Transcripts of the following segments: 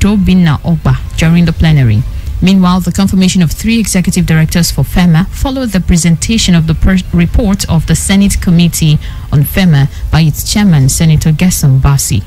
Senator Binna Ogba during the plenary. Meanwhile, the confirmation of 3 executive directors for FEMA followed the presentation of the report of the Senate Committee on FEMA by its chairman, Senator Gerson Bassey.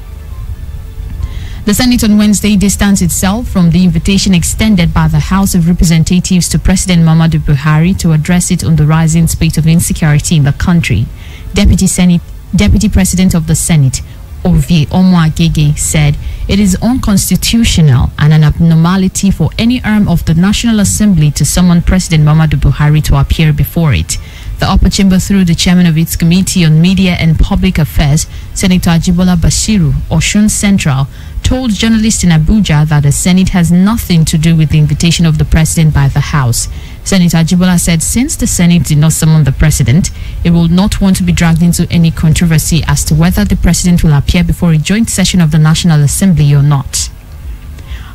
The Senate on Wednesday distanced itself from the invitation extended by the House of Representatives to President Muhammadu Buhari to address it on the rising spate of insecurity in the country. Deputy President of the Senate, Ovie Omoagege, said it is unconstitutional and an abnormality for any arm of the National Assembly to summon President Muhammadu Buhari to appear before it. The upper chamber, through the chairman of its Committee on Media and Public Affairs, Senator Ajibola Bashiru, Osun Central, told journalists in Abuja that the Senate has nothing to do with the invitation of the president by the House. Senator Ajibola said since the Senate did not summon the president, it will not want to be dragged into any controversy as to whether the president will appear before a joint session of the National Assembly or not.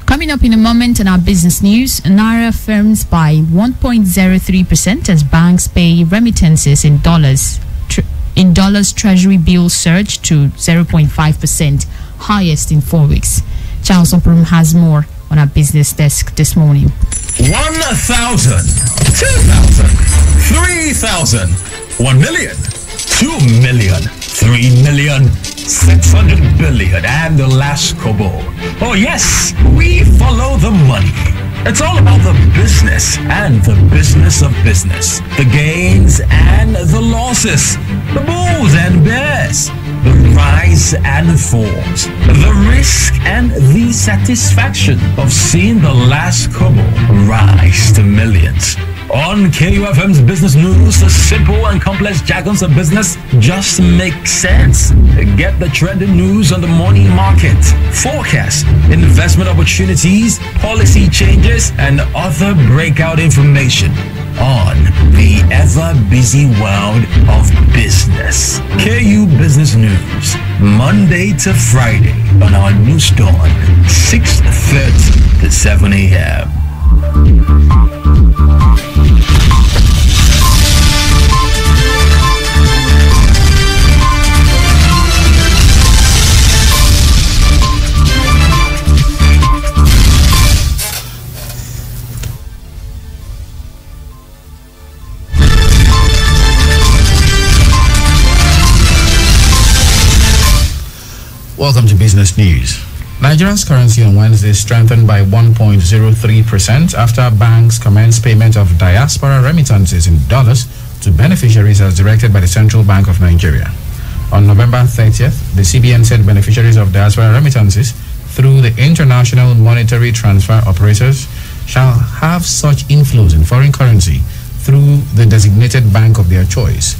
Coming up in a moment in our business news, Naira firms by 1.03% as banks pay remittances in dollars. In dollars, Treasury bills surged to 0.5%, highest in 4 weeks. Charles Oprum has more on our business desk this morning. 1,000, 2,000, 3,000, 1 million, 2 million, 3 million, 600 billion, and the last kobo. Oh yes, we follow the money. It's all about the business and the business of business. The gains and the losses. The bulls and bears. The rise and falls. The risk and the satisfaction of seeing the last kobo rise to millions. On KUFM's Business News, the simple and complex jargons of business just make sense. Get the trending news on the morning market, forecast, investment opportunities, policy changes, and other breakout information on the ever-busy world of business. KU Business News, Monday to Friday on our news dawn, 6:30 to 7 a.m. Welcome to Business News. Nigeria's currency on Wednesday strengthened by 1.03% after banks commenced payment of diaspora remittances in dollars to beneficiaries as directed by the Central Bank of Nigeria. On November 30th, the CBN said beneficiaries of diaspora remittances through the international monetary transfer operators shall have such inflows in foreign currency through the designated bank of their choice.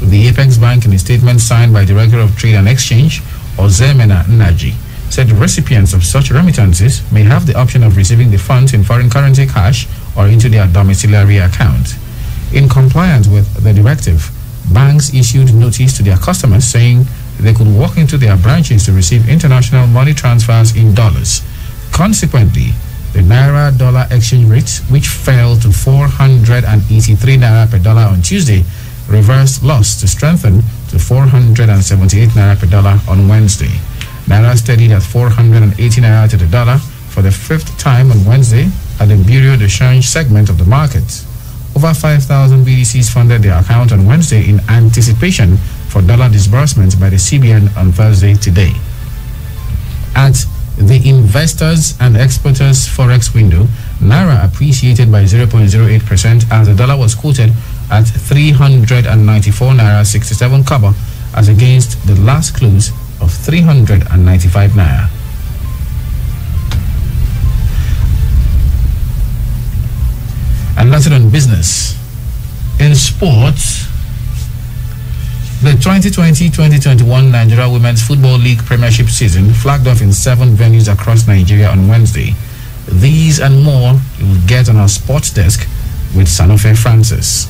The Apex Bank, in a statement signed by Director of Trade and Exchange, Ozemena Nnaji, said recipients of such remittances may have the option of receiving the funds in foreign currency cash or into their domiciliary account. In compliance with the directive, banks issued notice to their customers saying they could walk into their branches to receive international money transfers in dollars. Consequently, the Naira-dollar exchange rate, which fell to 483 Naira per dollar on Tuesday, reversed loss to strengthen to 478 Naira per dollar on Wednesday. Naira steadied at 480 Naira to the dollar for the 5th time on Wednesday at the Bureau de Change segment of the market. Over 5,000 BDCs funded their account on Wednesday in anticipation for dollar disbursements by the CBN on Thursday today. At the investors and exporters forex window, Naira appreciated by 0.08% as the dollar was quoted at 394 Naira 67 kobo as against the last close of 395 Naira. And that's it on business. In sports, the 2020-2021 Nigeria Women's Football League Premiership season flagged off in 7 venues across Nigeria on Wednesday. These and more you will get on our sports desk with Sanofe Francis.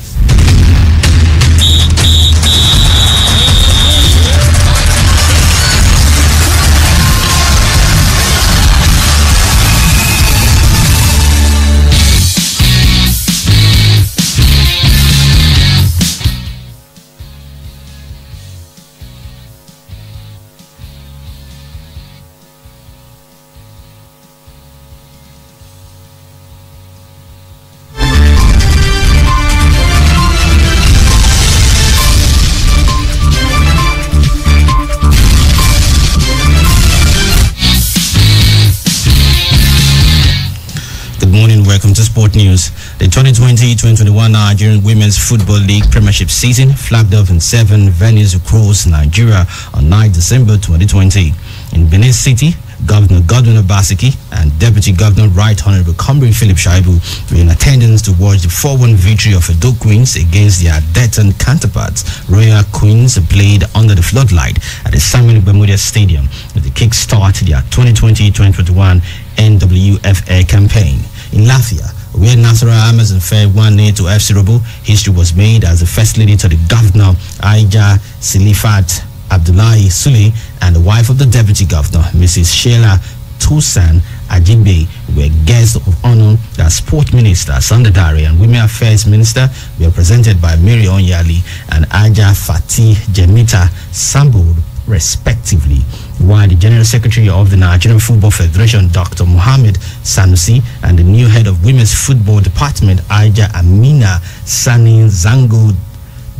sport news. The 2020-2021 Nigerian Women's Football League Premiership season flagged off in 7 venues across Nigeria on 9 December 2020. In Benin City, Governor Godwin Obaseki and Deputy Governor Right Honorable Comrade Philip Shaibu were in attendance to watch the 4-1 victory of Edo Queens against their Delton counterparts. Royal Queens played under the floodlight at the Samuel Bermuda Stadium with the kick-start their 2020-2021 NWFA campaign. In Lafia, where Nasara Amazon fell 1-0 to FC Robo, history was made as the first lady to the governor, Aija Silifat Abdullahi Sule, and the wife of the deputy governor, Mrs. Sheila Toussaint Ajibe, were guests of honor as Sport Minister Sandadari and Women Affairs Minister were presented by Mary Onyali and Aja Fatih Jemita Sambul, respectively, while the General Secretary of the Nigerian Football Federation, Dr. Mohammed Sanusi, and the new head of Women's Football Department, Aja Amina Sani Zango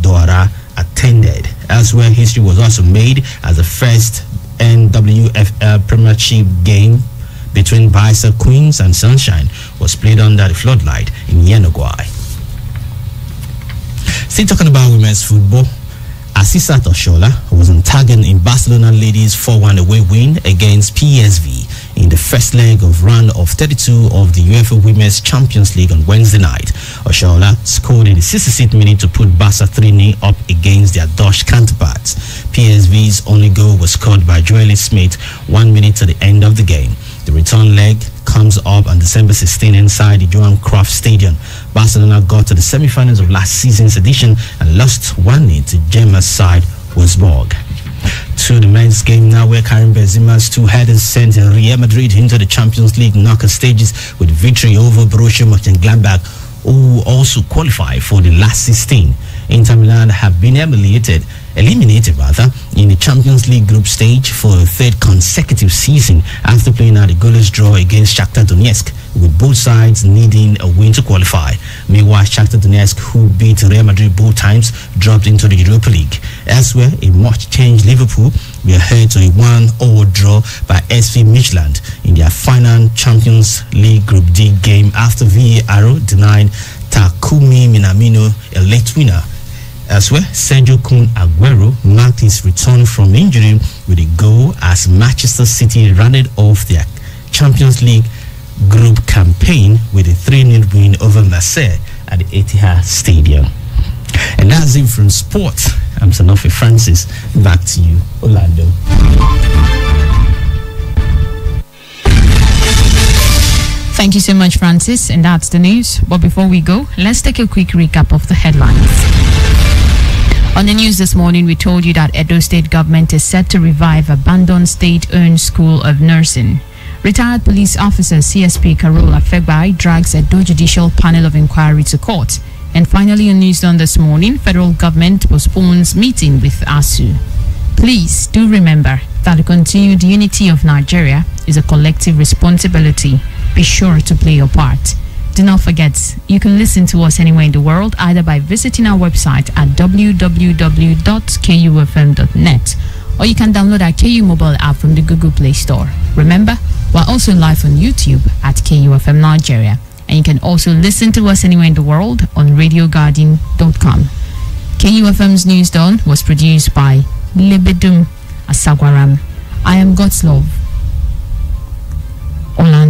Dora, attended. Elsewhere, history was also made as the first NWFL Premiership game between Baisa Queens and Sunshine was played under the floodlight in Yenagoa. Still talking about women's football, Asisat Oshola was on target in Barcelona ladies 4-1 away win against PSV in the first leg of round of 32 of the UEFA Women's Champions League on Wednesday night. Oshola scored in the 66th minute to put Barca 3-0 up against their Dutch counterparts. PSV's only goal was scored by Joelle Smith 1 minute to the end of the game. The return leg comes up on December 16 inside the Johan Cruyff Stadium. Barcelona got to the semi-finals of last season's edition and lost 1-0 to Gemma's side, Wolfsburg. To the men's game now, where Karim Benzema's two headers sent Real Madrid into the Champions League knockout stages with victory over Borussia Mönchengladbach, who also qualified for the last 16. Inter Milan have been eliminated in the Champions League group stage for a third consecutive season after playing out a goalless draw against Shakhtar Donetsk, with both sides needing a win to qualify. Meanwhile, Shakhtar Donetsk, who beat Real Madrid both times, dropped into the Europa League. Elsewhere, a much-changed Liverpool were held to a 1-1 draw by SV Midtjylland in their final Champions League Group D game after VAR denied Takumi Minamino a late winner. Elsewhere, Sergio Kun Aguero marked his return from injury with a goal as Manchester City rounded off their Champions League group campaign with a 3-0 win over Marseille at the Etihad Stadium. And that's it from sport. I'm Sanofi Francis. Back to you, Orlando. Thank you so much, Francis. And that's the news. But before we go, let's take a quick recap of the headlines. On the news this morning, we told you that Edo State government is set to revive abandoned state-owned school of nursing. Retired police officer CSP Karola Fegbai drags Edo Judicial Panel of Inquiry to court. And finally, on News Done this morning, federal government postpones meeting with ASU. Please do remember that the continued unity of Nigeria is a collective responsibility. Be sure to play your part. Do not forget, you can listen to us anywhere in the world, either by visiting our website at www.kufm.net, or you can download our KU mobile app from the Google Play Store. Remember, we're also live on YouTube at KUFM Nigeria, and you can also listen to us anywhere in the world on RadioGuardian.com. KUFM's News Done was produced by Lebedum Asagwaram. I am God's Love. Orlando.